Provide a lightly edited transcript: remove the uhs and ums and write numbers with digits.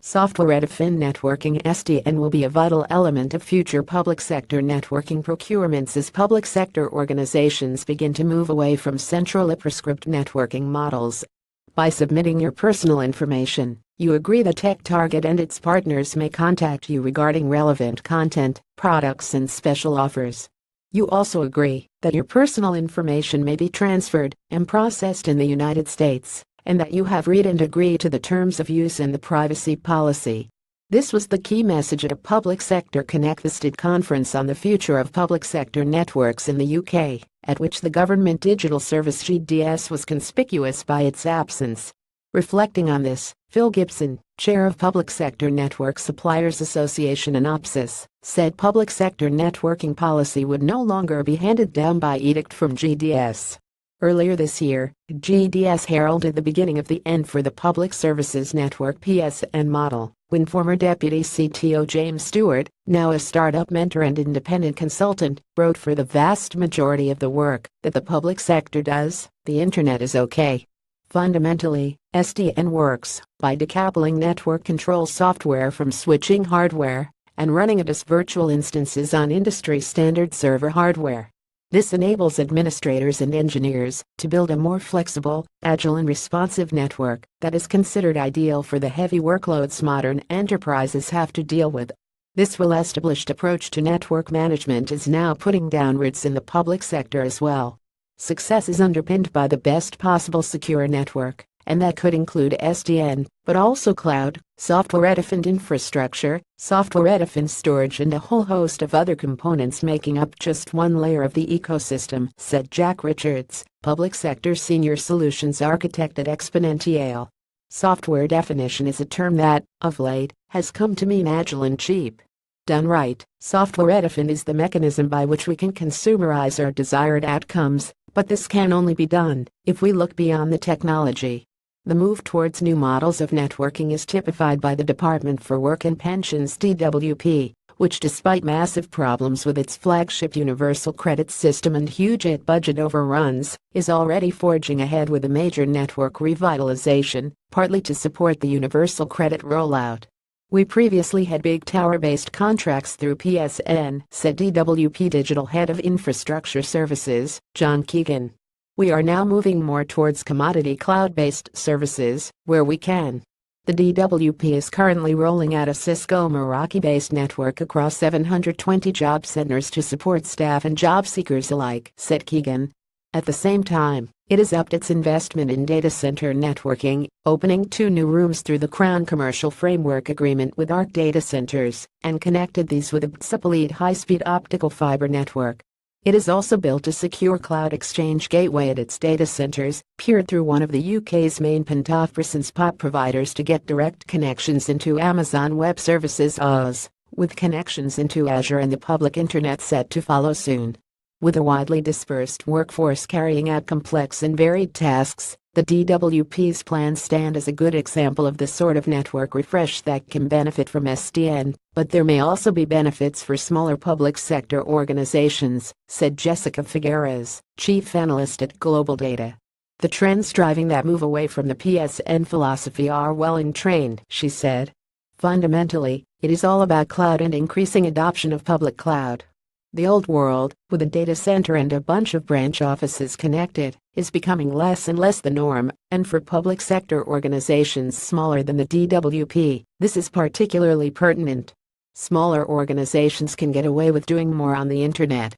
Softwaredefined networking (SDN) will be a vital element of future public sector networking procurements as public sector organizations begin to move away from centrally prescribed networking models. By submitting your personal information, you agree that TechTarget and its partners may contact you regarding relevant content, products, and special offers. You also agree that your personal information may be transferred and processed in the United States, and that you have read and agree to the terms of use and the privacy policy. This was the key message at a Public Sector Connected conference on the future of public sector networks in the UK, at which the Government Digital Service (GDS) was conspicuous by its absence. Reflecting on this, Phil Gibson, chair of Public Sector Network Suppliers Association and OPSIS, said public sector networking policy would no longer be handed down by edict from GDS. Earlier this year, GDS heralded the beginning of the end for the Public Services Network (PSN) model, when former Deputy CTO James Stewart, now a startup mentor and independent consultant, wrote, "For the vast majority of the work that the public sector does, the internet is okay." Fundamentally, SDN works by decoupling network control software from switching hardware and running it as virtual instances on industry-standard server hardware. This enables administrators and engineers to build a more flexible, agile and responsive network that is considered ideal for the heavy workloads modern enterprises have to deal with. This well-established approach to network management is now putting down roots in the public sector as well. Success is underpinned by the best possible secure network, and that could include SDN, but also cloud, software-defined infrastructure, software-defined storage, and a whole host of other components making up just one layer of the ecosystem, said Jack Richards, Public Sector Senior Solutions Architect at Exponential. Software definition is a term that, of late, has come to mean agile and cheap. Done right, software-defined is the mechanism by which we can consumerize our desired outcomes, but this can only be done if we look beyond the technology. The move towards new models of networking is typified by the Department for Work and Pensions (DWP), which, despite massive problems with its flagship universal credit system and huge budget overruns, is already forging ahead with a major network revitalization, partly to support the universal credit rollout. "We previously had big tower-based contracts through PSN," said DWP Digital Head of Infrastructure Services, John Keegan. "We are now moving more towards commodity cloud-based services, where we can." The DWP is currently rolling out a Cisco Meraki-based network across 720 job centers to support staff and job seekers alike, said Keegan. At the same time, it has upped its investment in data center networking, opening 2 new rooms through the Crown Commercial Framework Agreement with ARC Data Centers, and connected these with a BTS high-speed optical fiber network. It has also built a secure cloud exchange gateway at its data centers, peered through one of the UK's main .5% POP providers to get direct connections into Amazon Web Services (Oz), with connections into Azure and the public internet set to follow soon. With a widely dispersed workforce carrying out complex and varied tasks, the DWP's plans stand as a good example of the sort of network refresh that can benefit from SDN, but there may also be benefits for smaller public sector organizations, said Jessica Figueres, chief analyst at Global Data. "The trends driving that move away from the PSN philosophy are well entrained," she said. "Fundamentally, it is all about cloud and increasing adoption of public cloud. The old world, with a data center and a bunch of branch offices connected, is becoming less and less the norm, and for public sector organizations smaller than the DWP, this is particularly pertinent. Smaller organizations can get away with doing more on the internet